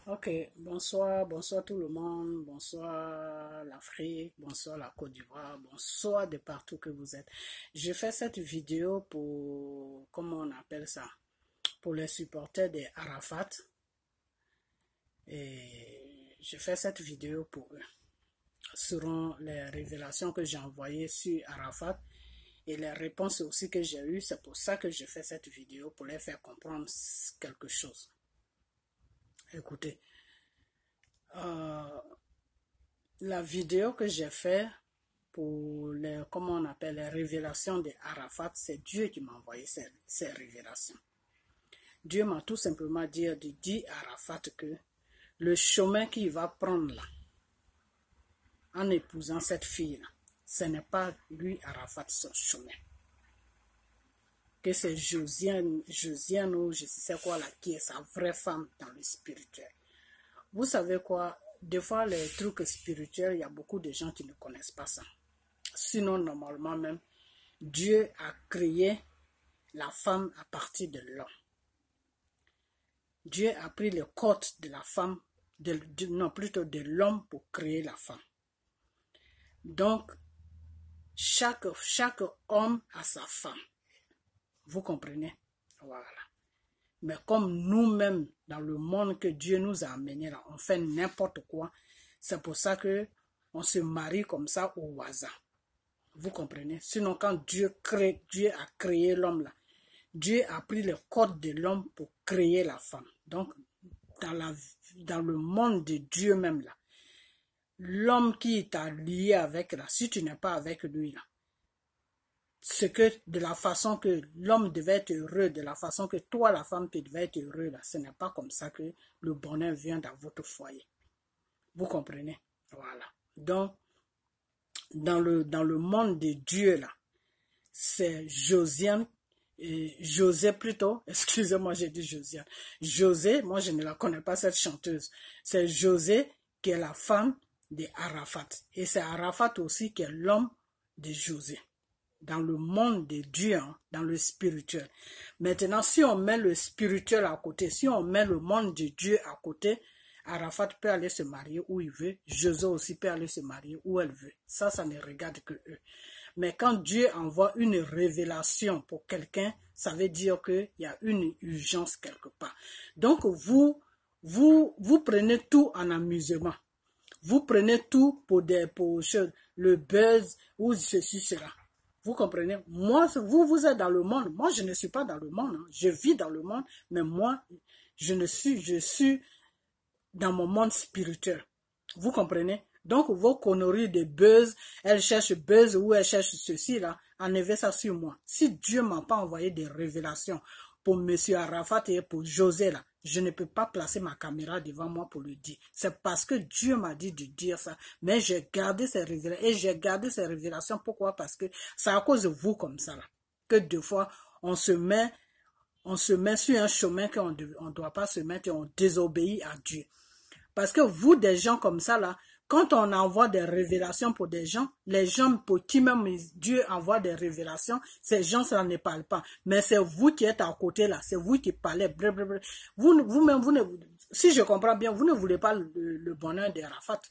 Ok, bonsoir, bonsoir tout le monde, bonsoir l'Afrique, bonsoir la Côte d'Ivoire, bonsoir de partout que vous êtes. Je fais cette vidéo pour, comment on appelle ça, pour les supporters des Arafat. Et je fais cette vidéo pour eux. Selon les révélations que j'ai envoyées sur Arafat et les réponses aussi que j'ai eues, c'est pour ça que je fais cette vidéo, pour les faire comprendre quelque chose. Écoutez. La vidéo que j'ai faite pour les, comment on appelle, les révélations de Arafat, c'est Dieu qui m'a envoyé ces révélations. Dieu m'a tout simplement dit à Arafat que le chemin qu'il va prendre là, en épousant cette fille-là, ce n'est pas lui, Arafat, son chemin. Que c'est Josiane ou je sais quoi là, qui est sa vraie femme dans le spirituel. Vous savez quoi? Des fois, les trucs spirituels, il y a beaucoup de gens qui ne connaissent pas ça. Sinon, normalement même, Dieu a créé la femme à partir de l'homme. Dieu a pris le code de la femme, non, plutôt de l'homme pour créer la femme. Donc, chaque homme a sa femme. Vous comprenez? Voilà. Mais comme nous-mêmes, dans le monde que Dieu nous a amené là, on fait n'importe quoi. C'est pour ça que on se marie comme ça au hasard. Vous comprenez? Sinon, quand Dieu a créé l'homme là, Dieu a pris le code de l'homme pour créer la femme. Donc, dans le monde de Dieu même là, l'homme qui t'a lié avec là, si tu n'es pas avec lui là, c'est que de la façon que l'homme devait être heureux, de la façon que toi, la femme, tu devais être heureux, là, ce n'est pas comme ça que le bonheur vient dans votre foyer. Vous comprenez? Voilà. Donc, dans le monde de Dieu, là, c'est Josiane, José plutôt, excusez-moi, j'ai dit Josiane. José, moi je ne la connais pas cette chanteuse. C'est José qui est la femme de Arafat. Et c'est Arafat aussi qui est l'homme de José. Dans le monde de Dieu, hein, dans le spirituel. Maintenant, si on met le spirituel à côté, si on met le monde de Dieu à côté, Arafat peut aller se marier où il veut, José aussi peut aller se marier où elle veut. Ça ne regarde que eux. Mais quand Dieu envoie une révélation pour quelqu'un, ça veut dire qu'il y a une urgence quelque part. Donc, vous prenez tout en amusement. Vous prenez tout pour choses, le buzz ou ceci, cela. Vous comprenez? Moi, vous êtes dans le monde. Moi, je ne suis pas dans le monde. Hein. Je vis dans le monde, mais moi, je suis dans mon monde spirituel. Vous comprenez? Donc, vos conneries de buzz, elle cherche buzz ou elle cherche ceci, là, enlevez ça sur moi. Si Dieu m'a pas envoyé des révélations pour M. Arafat et pour José, là, je ne peux pas placer ma caméra devant moi pour le dire. C'est parce que Dieu m'a dit de dire ça. Mais j'ai gardé ces révélations. Et j'ai gardé ces révélations. Pourquoi? Parce que c'est à cause de vous comme ça, là, que des fois, on se met sur un chemin qu'on ne doit pas se mettre et on désobéit à Dieu. Parce que vous, des gens comme ça, là, quand on envoie des révélations pour des gens, les gens pour qui même Dieu envoie des révélations, ces gens, ça ne parlent pas. Mais c'est vous qui êtes à côté là, c'est vous qui parlez. Blablabla. Vous-même, si je comprends bien, vous ne voulez pas le bonheur de Arafat.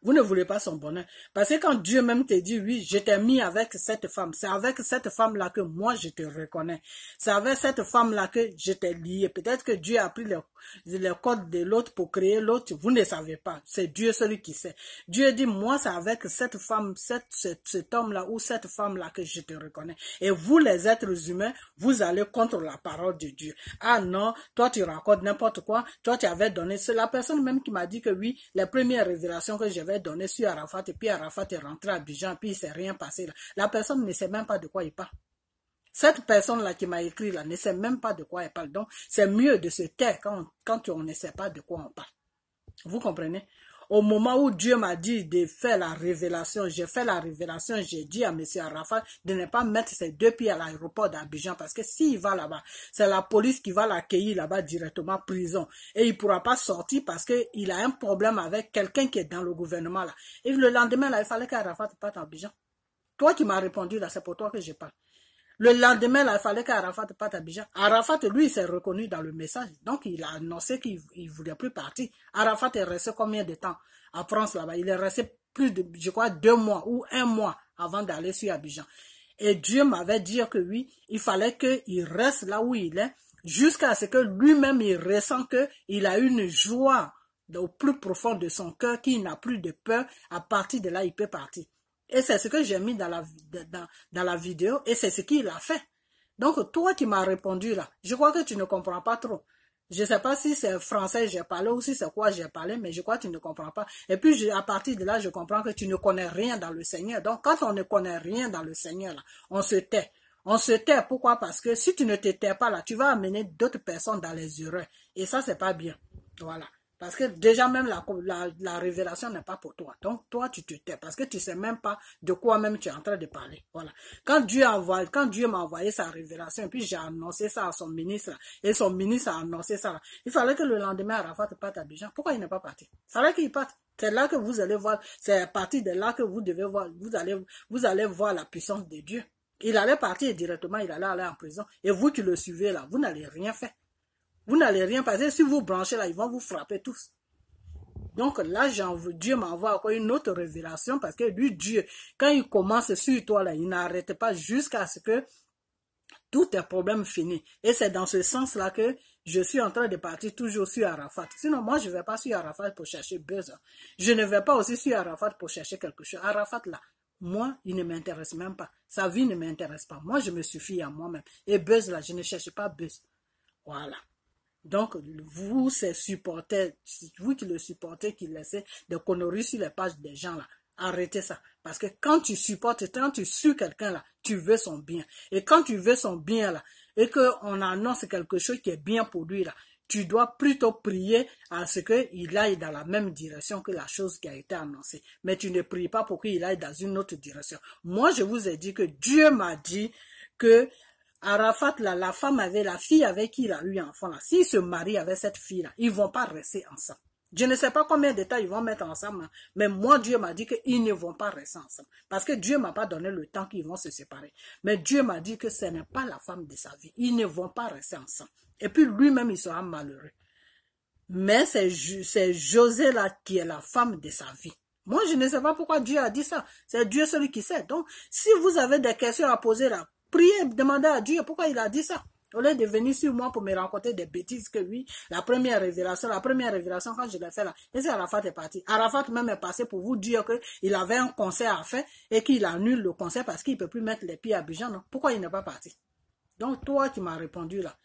Vous ne voulez pas son bonheur. Parce que quand Dieu même te dit, oui, je t'ai mis avec cette femme, c'est avec cette femme-là que moi je te reconnais. C'est avec cette femme-là que je t'ai lié. Peut-être que Dieu a pris le code de l'autre pour créer l'autre. Vous ne savez pas. C'est Dieu celui qui sait. Dieu dit, moi c'est avec cette femme, cet homme-là ou cette femme-là que je te reconnais. Et vous les êtres humains, vous allez contre la parole de Dieu. Ah non, toi tu racontes n'importe quoi. Toi tu avais donné. C'est la personne même qui m'a dit que oui, les premières révélations que j'avais donné sur Arafat et puis Arafat est rentré à Abidjan puis il ne s'est rien passé là. La personne ne sait même pas de quoi il parle. Cette personne-là qui m'a écrit là ne sait même pas de quoi elle parle. Donc, c'est mieux de se taire quand on ne sait pas de quoi on parle. Vous comprenez? Au moment où Dieu m'a dit de faire la révélation, j'ai fait la révélation, j'ai dit à M. Arafat de ne pas mettre ses deux pieds à l'aéroport d'Abidjan parce que s'il va là-bas, c'est la police qui va l'accueillir là-bas directement prison. Et il ne pourra pas sortir parce qu'il a un problème avec quelqu'un qui est dans le gouvernement là. Et le lendemain là, il fallait qu'Arafat parte à Abidjan. Toi qui m'as répondu là, c'est pour toi que je parle. Le lendemain, là, il fallait qu'Arafat parte à Abidjan. Arafat, lui, il s'est reconnu dans le message. Donc, il a annoncé qu'il ne voulait plus partir. Arafat est resté combien de temps à France là-bas? Il est resté plus de, je crois, 2 mois ou 1 mois avant d'aller sur Abidjan. Et Dieu m'avait dit que oui, il fallait qu'il reste là où il est jusqu'à ce que lui-même, il ressent qu'il a une joie au plus profond de son cœur, qu'il n'a plus de peur. À partir de là, il peut partir. Et c'est ce que j'ai mis dans la vidéo et c'est ce qu'il a fait. Donc, toi qui m'as répondu là, je crois que tu ne comprends pas trop. Je ne sais pas si c'est français j'ai parlé ou si c'est quoi j'ai parlé, mais je crois que tu ne comprends pas. Et puis, à partir de là, je comprends que tu ne connais rien dans le Seigneur. Donc, quand on ne connaît rien dans le Seigneur, là, on se tait. On se tait. Pourquoi? Parce que si tu ne te tais pas là, tu vas amener d'autres personnes dans les erreurs. Et ça, c'est pas bien. Voilà. Parce que déjà même la révélation n'est pas pour toi. Donc toi tu te tais parce que tu ne sais même pas de quoi même tu es en train de parler. Voilà. Quand Dieu m'a envoyé sa révélation et puis j'ai annoncé ça à son ministre et son ministre a annoncé ça. Il fallait que le lendemain Arafat parte à Abidjan. Pourquoi il n'est pas parti? Il fallait qu'il parte. C'est là que vous allez voir, c'est à partir de là que vous devez voir, vous allez voir la puissance de Dieu. Il allait partir directement, il allait aller en prison. Et vous qui le suivez là, vous n'allez rien faire. Vous n'allez rien passer. Si vous branchez là, ils vont vous frapper tous. Donc là, Dieu m'envoie encore une autre révélation parce que lui, Dieu, quand il commence sur toi là, il n'arrête pas jusqu'à ce que tous tes problèmes finissent. Et c'est dans ce sens-là que je suis en train de partir toujours sur Arafat. Sinon, moi, je ne vais pas sur Arafat pour chercher buzz. Je ne vais pas aussi sur Arafat pour chercher quelque chose. Arafat là, moi, il ne m'intéresse même pas. Sa vie ne m'intéresse pas. Moi, je me suffis à moi-même. Et buzz là, je ne cherche pas buzz. Voilà. Donc, vous, ces supporters, vous qui le supportez, qui laissez des conneries sur les pages des gens là, arrêtez ça. Parce que quand tu supportes, quand tu suis quelqu'un là, tu veux son bien. Et quand tu veux son bien là, et qu'on annonce quelque chose qui est bien pour lui là, tu dois plutôt prier à ce qu'il aille dans la même direction que la chose qui a été annoncée. Mais tu ne pries pas pour qu'il aille dans une autre direction. Moi, je vous ai dit que Dieu m'a dit que Arafat, là, la fille avec qui il a eu un enfant, là, s'il se marie avec cette fille-là, ils ne vont pas rester ensemble. Je ne sais pas combien de temps ils vont mettre ensemble, hein, mais moi, Dieu m'a dit qu'ils ne vont pas rester ensemble. Parce que Dieu ne m'a pas donné le temps qu'ils vont se séparer. Mais Dieu m'a dit que ce n'est pas la femme de sa vie. Ils ne vont pas rester ensemble. Et puis lui-même, il sera malheureux. Mais c'est José là qui est la femme de sa vie. Moi, je ne sais pas pourquoi Dieu a dit ça. C'est Dieu celui qui sait. Donc, si vous avez des questions à poser là, priez, demandez à Dieu pourquoi il a dit ça. Au lieu de venir sur moi pour me raconter des bêtises que oui, la première révélation quand je l'ai fait là, et c'est Arafat est parti. Arafat même est passé pour vous dire qu'il avait un concert à faire et qu'il annule le concert parce qu'il ne peut plus mettre les pieds à Abidjan. Non? Pourquoi il n'est pas parti? Donc toi qui m'as répondu là,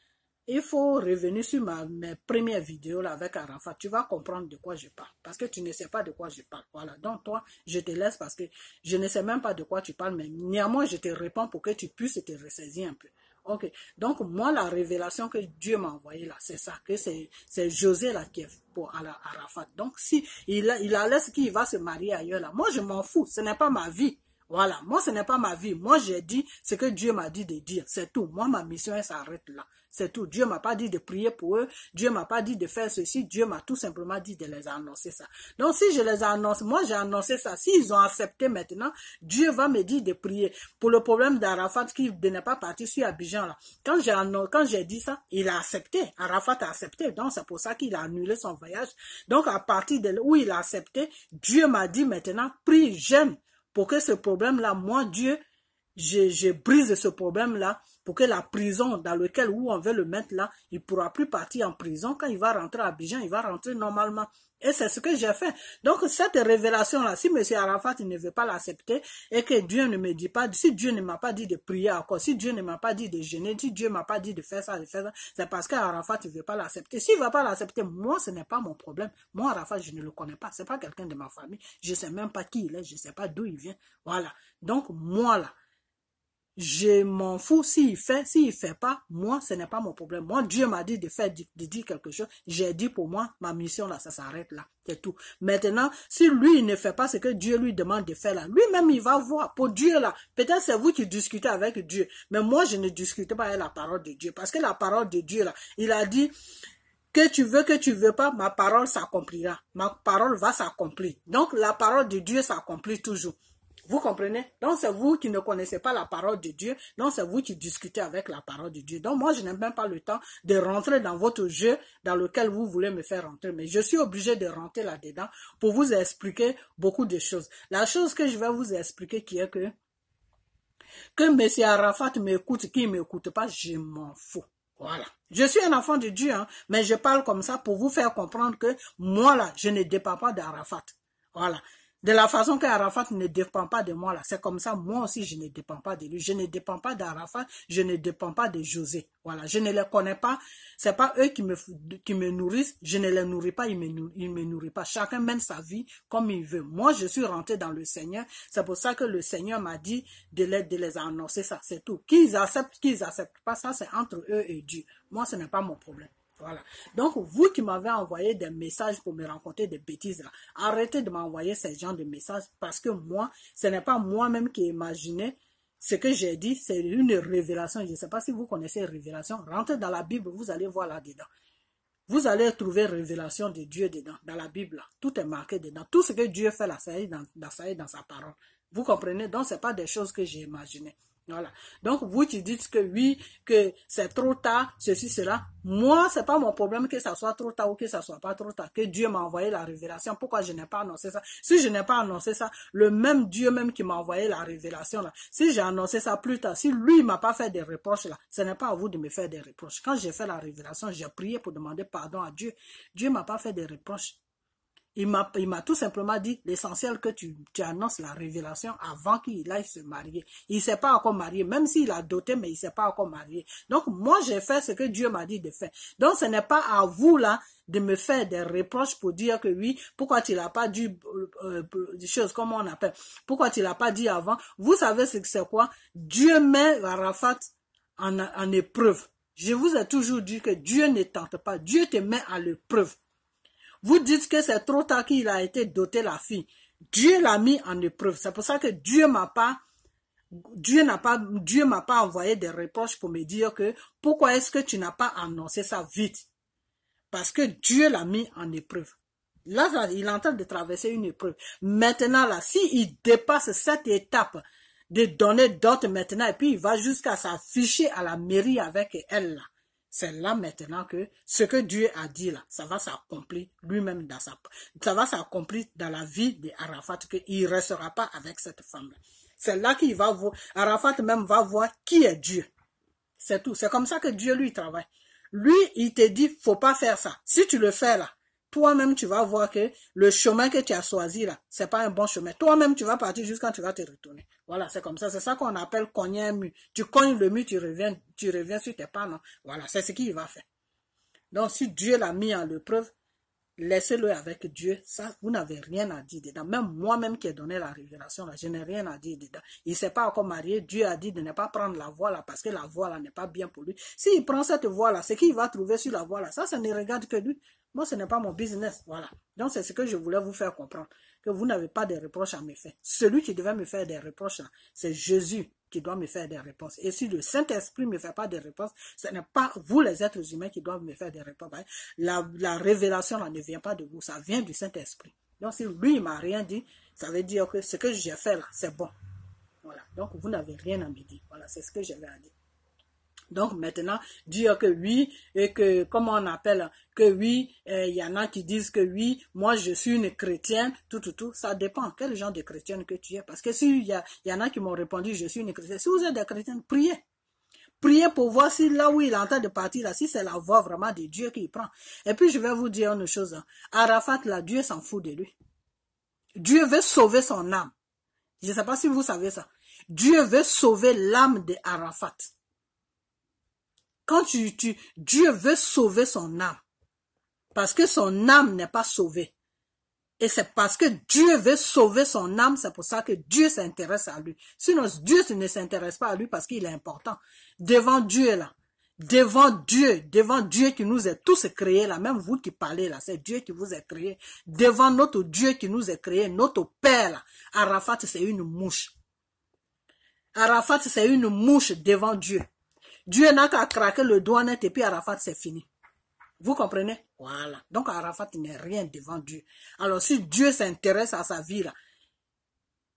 il faut revenir sur mes premières vidéos là avec Arafat. Tu vas comprendre de quoi je parle. Parce que tu ne sais pas de quoi je parle. Voilà. Donc toi, je te laisse parce que je ne sais même pas de quoi tu parles. Mais néanmoins, je te réponds pour que tu puisses te ressaisir un peu. Ok. Donc moi, la révélation que Dieu m'a envoyée là, c'est ça. Que c'est José là qui est pour Arafat. Donc si il a laissé qu'il va se marier ailleurs là, moi je m'en fous. Ce n'est pas ma vie. Voilà, moi ce n'est pas ma vie. Moi j'ai dit ce que Dieu m'a dit de dire, c'est tout. Moi ma mission elle s'arrête là, c'est tout. Dieu m'a pas dit de prier pour eux, Dieu m'a pas dit de faire ceci, Dieu m'a tout simplement dit de les annoncer ça. Donc si je les annonce, moi j'ai annoncé ça, s'ils ont accepté maintenant, Dieu va me dire de prier. Pour le problème d'Arafat qui n'est pas parti sur Abidjan là, quand j'ai dit ça, il a accepté, Arafat a accepté, donc c'est pour ça qu'il a annulé son voyage. Donc à partir de là où il a accepté, Dieu m'a dit maintenant, prie, jeûne. Pour que ce problème-là, moi, Dieu, je brise ce problème-là pour que la prison dans laquelle où on veut le mettre là, il ne pourra plus partir en prison. Quand il va rentrer à Abidjan, il va rentrer normalement. Et c'est ce que j'ai fait. Donc, cette révélation-là, si M. Arafat ne veut pas l'accepter et que Dieu ne me dit pas, si Dieu ne m'a pas dit de prier encore, si Dieu ne m'a pas dit de jeûner, si Dieu ne m'a pas dit de faire ça, c'est parce qu'Arafat ne veut pas l'accepter. S'il ne va pas l'accepter, moi, ce n'est pas mon problème. Moi, Arafat, je ne le connais pas. Ce n'est pas quelqu'un de ma famille. Je ne sais même pas qui il est. Je ne sais pas d'où il vient. Voilà. Donc, moi, là, je m'en fous s'il fait pas, moi, ce n'est pas mon problème. Moi, Dieu m'a dit de dire quelque chose. J'ai dit pour moi, ma mission là, ça s'arrête là. C'est tout. Maintenant, si lui, il ne fait pas ce que Dieu lui demande de faire là, lui-même, il va voir. Pour Dieu là, peut-être c'est vous qui discutez avec Dieu. Mais moi, je ne discute pas avec la parole de Dieu. Parce que la parole de Dieu là, il a dit, que tu veux pas, ma parole s'accomplira. Ma parole va s'accomplir. Donc, la parole de Dieu s'accomplit toujours. Vous comprenez? Donc, c'est vous qui ne connaissez pas la parole de Dieu. Donc, c'est vous qui discutez avec la parole de Dieu. Donc, moi, je n'ai même pas le temps de rentrer dans votre jeu dans lequel vous voulez me faire rentrer. Mais je suis obligé de rentrer là-dedans pour vous expliquer beaucoup de choses. La chose que je vais vous expliquer qui est que M. Arafat m'écoute, qu'il ne m'écoute pas, je m'en fous. Voilà. Je suis un enfant de Dieu, hein, mais je parle comme ça pour vous faire comprendre que moi, là, je ne dépends pas d'Arafat. Voilà. De la façon qu'Arafat ne dépend pas de moi, là, c'est comme ça, moi aussi, je ne dépends pas de lui. Je ne dépends pas d'Arafat, je ne dépends pas de José. Voilà. Je ne les connais pas. C'est pas eux qui me nourrissent. Je ne les nourris pas, ils me nourrissent pas. Chacun mène sa vie comme il veut. Moi, je suis rentré dans le Seigneur. C'est pour ça que le Seigneur m'a dit de les annoncer ça. C'est tout. Qu'ils acceptent pas, ça, c'est entre eux et Dieu. Moi, ce n'est pas mon problème. Voilà. Donc, vous qui m'avez envoyé des messages pour me raconter des bêtises, là, arrêtez de m'envoyer ces genres de messages parce que moi, ce n'est pas moi-même qui ai imaginé ce que j'ai dit, c'est une révélation. Je ne sais pas si vous connaissez révélation. Rentrez dans la Bible, vous allez voir là-dedans. Vous allez trouver révélation de Dieu dedans, dans la Bible. Là. Tout est marqué dedans. Tout ce que Dieu fait là, ça est dans sa parole. Vous comprenez? Donc, ce n'est pas des choses que j'ai imaginées. Voilà. Donc, vous qui dites que oui, que c'est trop tard, ceci, cela. Moi, c'est pas mon problème que ça soit trop tard ou que ça soit pas trop tard. Que Dieu m'a envoyé la révélation. Pourquoi je n'ai pas annoncé ça? Si je n'ai pas annoncé ça, le même Dieu même qui m'a envoyé la révélation là, si j'ai annoncé ça plus tard, si lui m'a pas fait des reproches là, ce n'est pas à vous de me faire des reproches. Quand j'ai fait la révélation, j'ai prié pour demander pardon à Dieu. Dieu m'a pas fait des reproches. Il m'a tout simplement dit l'essentiel que tu annonces la révélation avant qu'il aille se marier. Il ne s'est pas encore marié, même s'il a doté, mais il ne s'est pas encore marié. Donc, moi, j'ai fait ce que Dieu m'a dit de faire. Donc, ce n'est pas à vous, là, de me faire des reproches pour dire que oui, pourquoi tu l'as pas dit, des choses, comment on appelle, pourquoi tu l'as pas dit avant. Vous savez ce que c'est quoi? Dieu met Arafat en épreuve. Je vous ai toujours dit que Dieu ne tente pas. Dieu te met à l'épreuve. Vous dites que c'est trop tard qu'il a été doté la fille. Dieu l'a mis en épreuve. C'est pour ça que Dieu m'a pas envoyé des reproches pour me dire que pourquoi est-ce que tu n'as pas annoncé ça vite? Parce que Dieu l'a mis en épreuve. Là, il est en train de traverser une épreuve. Maintenant, là, s'il dépasse cette étape de donner d'autres maintenant, et puis il va jusqu'à s'afficher à la mairie avec elle, là. C'est là maintenant que ce que Dieu a dit là, ça va s'accomplir lui-même ça va s'accomplir dans la vie d'Arafat, qu'il ne restera pas avec cette femme-là. C'est là qu'il va voir, Arafat même va voir qui est Dieu. C'est tout. C'est comme ça que Dieu lui travaille. Lui, il te dit, faut pas faire ça. Si tu le fais là, toi-même, tu vas voir que le chemin que tu as choisi là, c'est pas un bon chemin. Toi-même, tu vas partir jusqu'à tu vas te retourner. Voilà, c'est comme ça. C'est ça qu'on appelle cogner un mur. Tu cognes le mur, tu reviens sur tes pas, non? Voilà, c'est ce qu'il va faire. Donc, si Dieu l'a mis en l'épreuve, laissez-le avec Dieu. Ça, vous n'avez rien à dire dedans. Même moi-même qui ai donné la révélation, là, je n'ai rien à dire dedans. Il ne s'est pas encore marié. Dieu a dit de ne pas prendre la voie là parce que la voie là n'est pas bien pour lui. S'il prend cette voie là, ce qu'il va trouver sur la voie là, ça ne regarde que lui. Moi, ce n'est pas mon business. Voilà. Donc, c'est ce que je voulais vous faire comprendre. Que vous n'avez pas de reproches à me faire. Celui qui devait me faire des reproches, c'est Jésus qui doit me faire des réponses. Et si le Saint-Esprit ne me fait pas des réponses, ce n'est pas vous les êtres humains qui doivent me faire des réponses. La révélation là, ne vient pas de vous, ça vient du Saint-Esprit. Donc, si lui, il ne m'a rien dit, ça veut dire que ce que j'ai fait là, c'est bon. Voilà. Donc, vous n'avez rien à me dire. Voilà, c'est ce que j'avais à dire. Donc maintenant, dire que oui, et que, comment on appelle, que oui, y en a qui disent que oui, moi je suis une chrétienne, tout, ça dépend quel genre de chrétienne que tu es. Parce que s'il y en a qui m'ont répondu, je suis une chrétienne, si vous êtes des chrétiens, priez. Priez pour voir si là où il est en train de partir, là, si c'est la voie vraiment de Dieu qu'il prend. Et puis je vais vous dire une chose, hein. Arafat, là, Dieu s'en fout de lui. Dieu veut sauver son âme. Je ne sais pas si vous savez ça. Dieu veut sauver l'âme d'Arafat. Quand Dieu veut sauver son âme, parce que son âme n'est pas sauvée. Et c'est parce que Dieu veut sauver son âme, c'est pour ça que Dieu s'intéresse à lui. Sinon, Dieu ne s'intéresse pas à lui parce qu'il est important. Devant Dieu, là, devant Dieu qui nous a tous créés, là, même vous qui parlez, là, c'est Dieu qui vous a créé. Devant notre Dieu qui nous a créé, notre Père, là, Arafat, c'est une mouche. Arafat, c'est une mouche devant Dieu. Dieu n'a qu'à craquer le doigt net et puis Arafat, c'est fini. Vous comprenez? Voilà. Donc Arafat n'est rien devant Dieu. Alors si Dieu s'intéresse à sa vie, là,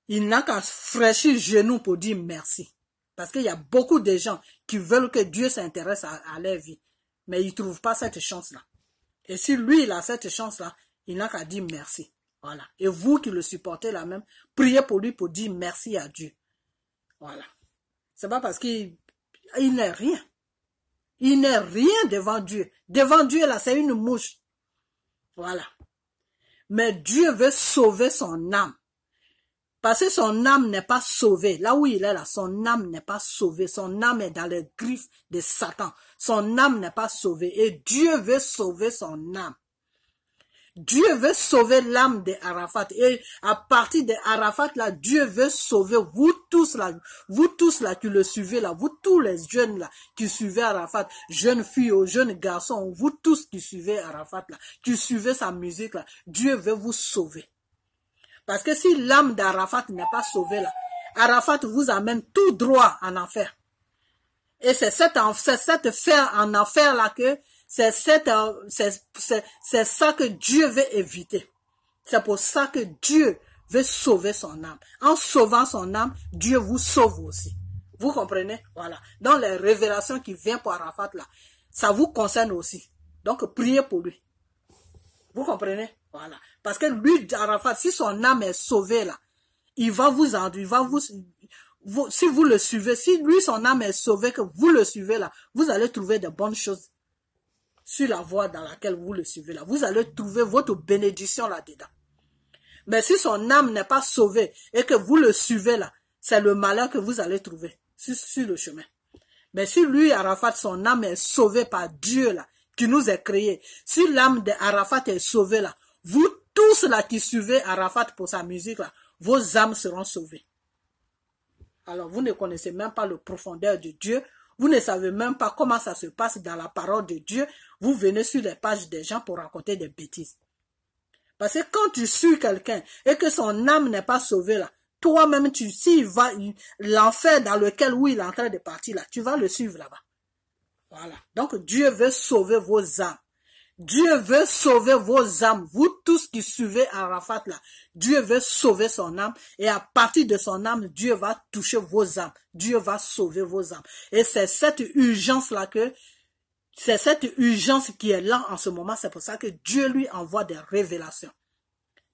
il n'a qu'à fraîchir le genou pour dire merci. Parce qu'il y a beaucoup de gens qui veulent que Dieu s'intéresse à leur vie. Mais ils ne trouvent pas cette chance-là. Et si lui, il a cette chance-là, il n'a qu'à dire merci. Voilà. Et vous qui le supportez là même, priez pour lui pour dire merci à Dieu. Voilà. C'est pas parce qu'il n'est rien. Il n'est rien devant Dieu. Devant Dieu, là, c'est une mouche. Voilà. Mais Dieu veut sauver son âme. Parce que son âme n'est pas sauvée. Là où il est là, son âme n'est pas sauvée. Son âme est dans les griffes de Satan. Son âme n'est pas sauvée. Et Dieu veut sauver son âme. Dieu veut sauver l'âme de Arafat. Et à partir de Arafat, là, Dieu veut sauver vous tous là qui le suivez là, vous tous les jeunes là qui suivez Arafat, jeunes filles ou jeunes garçons, vous tous qui suivez Arafat là, qui suivez sa musique là, Dieu veut vous sauver. Parce que si l'âme d'Arafat n'est pas sauvée là, Arafat vous amène tout droit en enfer. Et c'est cette fer en enfer là que c'est ça que Dieu veut éviter. C'est pour ça que Dieu veut sauver son âme. En sauvant son âme, Dieu vous sauve aussi. Vous comprenez? Voilà. Dans les révélations qui viennent pour Arafat là, ça vous concerne aussi. Donc priez pour lui. Vous comprenez? Voilà. Parce que lui, Arafat, si son âme est sauvée là, il va vous si vous le suivez, si lui, son âme est sauvée, que vous le suivez là, vous allez trouver de bonnes choses sur la voie dans laquelle vous le suivez là. Vous allez trouver votre bénédiction là-dedans. Mais si son âme n'est pas sauvée et que vous le suivez là, c'est le malheur que vous allez trouver sur le chemin. Mais si lui, Arafat, son âme est sauvée par Dieu là, qui nous a créés, si l'âme d'Arafat est sauvée là, vous tous là qui suivez Arafat pour sa musique là, vos âmes seront sauvées. Alors vous ne connaissez même pas le profondeur de Dieu. Vous ne savez même pas comment ça se passe dans la parole de Dieu. Vous venez sur les pages des gens pour raconter des bêtises. Parce que quand tu suis quelqu'un et que son âme n'est pas sauvée là, toi-même, s'il va, l'enfer dans lequel où il est en train de partir là, tu vas le suivre là-bas. Voilà. Donc Dieu veut sauver vos âmes. Dieu veut sauver vos âmes. Vous tous qui suivez Arafat là, Dieu veut sauver son âme. Et à partir de son âme, Dieu va toucher vos âmes. Dieu va sauver vos âmes. Et c'est cette urgence là c'est cette urgence qui est là en ce moment. C'est pour ça que Dieu lui envoie des révélations.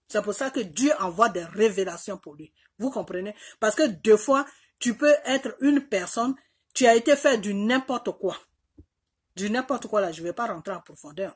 C'est pour ça que Dieu envoie des révélations pour lui. Vous comprenez? Parce que deux fois, tu peux être une personne, tu as été fait du n'importe quoi. Du n'importe quoi là, je ne vais pas rentrer en profondeur.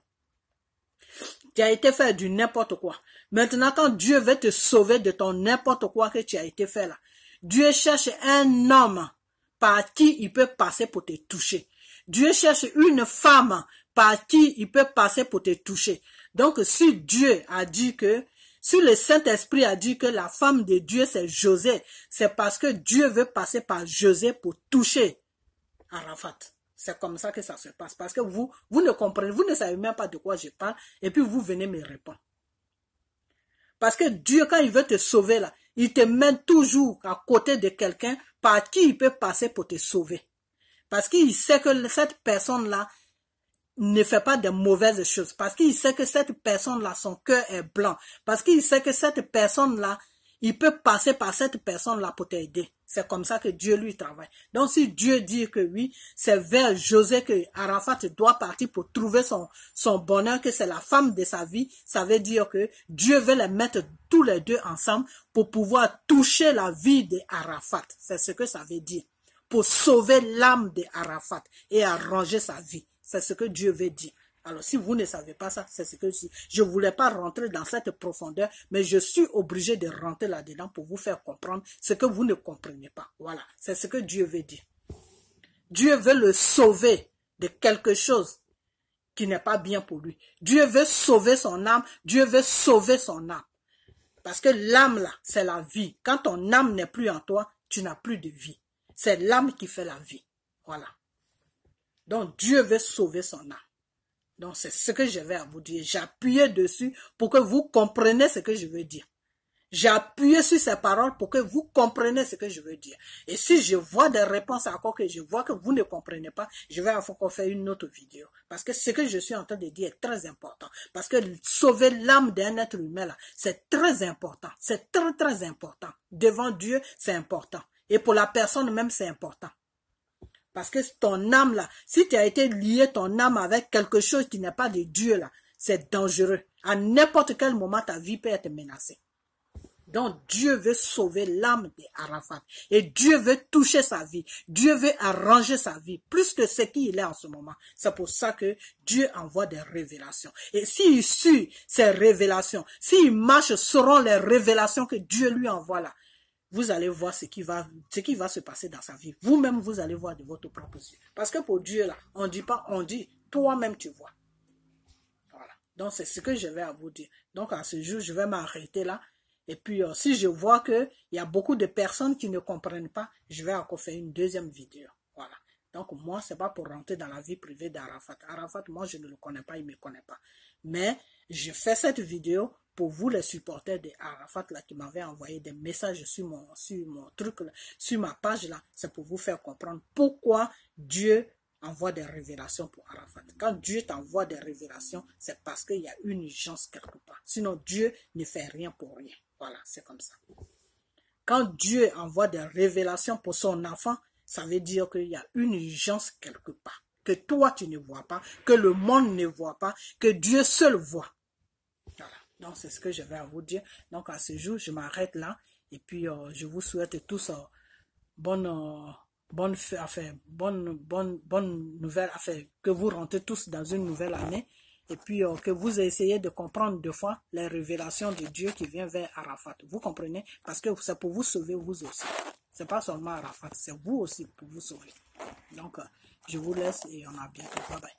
Tu as été fait du n'importe quoi. Maintenant, quand Dieu veut te sauver de ton n'importe quoi que tu as été fait là, Dieu cherche un homme par qui il peut passer pour te toucher. Dieu cherche une femme par qui il peut passer pour te toucher. Donc, si Dieu a dit que, si le Saint-Esprit a dit que la femme de Dieu c'est José, c'est parce que Dieu veut passer par José pour toucher Arafat. C'est comme ça que ça se passe. Parce que vous ne comprenez, vous ne savez même pas de quoi je parle. Et puis vous venez me répondre. Parce que Dieu, quand il veut te sauver là, il te met toujours à côté de quelqu'un par qui il peut passer pour te sauver. Parce qu'il sait que cette personne-là ne fait pas de mauvaises choses. Parce qu'il sait que cette personne-là, son cœur est blanc. Parce qu'il sait que cette personne-là, il peut passer par cette personne-là pour t'aider. C'est comme ça que Dieu lui travaille. Donc si Dieu dit que oui, c'est vers José que Arafat doit partir pour trouver son bonheur, que c'est la femme de sa vie, ça veut dire que Dieu veut les mettre tous les deux ensemble pour pouvoir toucher la vie d'Arafat. C'est ce que ça veut dire. Pour sauver l'âme d'Arafat et arranger sa vie. C'est ce que Dieu veut dire. Alors, si vous ne savez pas ça, c'est ce que je ne voulais pas rentrer dans cette profondeur, mais je suis obligé de rentrer là-dedans pour vous faire comprendre ce que vous ne comprenez pas. Voilà, c'est ce que Dieu veut dire. Dieu veut le sauver de quelque chose qui n'est pas bien pour lui. Dieu veut sauver son âme, Dieu veut sauver son âme. Parce que l'âme là, c'est la vie. Quand ton âme n'est plus en toi, tu n'as plus de vie. C'est l'âme qui fait la vie. Voilà. Donc, Dieu veut sauver son âme. Donc, c'est ce que je vais à vous dire. J'appuie dessus pour que vous compreniez ce que je veux dire. J'ai appuyé sur ces paroles pour que vous compreniez ce que je veux dire. Et si je vois des réponses encore que je vois que vous ne comprenez pas, je vais encore faire une autre vidéo. Parce que ce que je suis en train de dire est très important. Parce que sauver l'âme d'un être humain, là, c'est très important. C'est très, très important. Devant Dieu, c'est important. Et pour la personne même, c'est important. Parce que ton âme, là, si tu as été lié ton âme avec quelque chose qui n'est pas de Dieu, là, c'est dangereux. À n'importe quel moment, ta vie peut être menacée. Donc, Dieu veut sauver l'âme d'Arafat. Et Dieu veut toucher sa vie. Dieu veut arranger sa vie, plus que ce qu'il est en ce moment. C'est pour ça que Dieu envoie des révélations. Et s'il suit ces révélations, s'il marche selon les révélations que Dieu lui envoie là, vous allez voir ce qui va se passer dans sa vie. Vous-même, vous allez voir de votre propre yeux. Parce que pour Dieu là, on ne dit pas, on dit, toi-même tu vois. Voilà. Donc, c'est ce que je vais à vous dire. Donc, à ce jour, je vais m'arrêter là. Et puis, si je vois qu'il y a beaucoup de personnes qui ne comprennent pas, je vais encore faire une deuxième vidéo. Voilà. Donc, moi, ce n'est pas pour rentrer dans la vie privée d'Arafat. Arafat, moi, je ne le connais pas, il ne me connaît pas. Mais, je fais cette vidéo pour vous, les supporters d'Arafat, là, qui m'avaient envoyé des messages sur mon truc, là, sur ma page, là. C'est pour vous faire comprendre pourquoi Dieu envoie des révélations pour Arafat. Quand Dieu t'envoie des révélations, c'est parce qu'il y a une urgence quelque part. Sinon, Dieu ne fait rien pour rien. Voilà, c'est comme ça. Quand Dieu envoie des révélations pour son enfant, ça veut dire qu'il y a une urgence quelque part. Que toi, tu ne vois pas, que le monde ne voit pas, que Dieu seul voit. Voilà, donc c'est ce que je vais à vous dire. Donc à ce jour, je m'arrête là. Et puis, je vous souhaite tous bonne nouvelle affaire, que vous rentrez tous dans une nouvelle année. Et puis, que vous essayez de comprendre deux fois les révélations de Dieu qui vient vers Arafat. Vous comprenez? Parce que c'est pour vous sauver vous aussi. C'est pas seulement Arafat, c'est vous aussi pour vous sauver. Donc, je vous laisse et on a bientôt. Bye bye.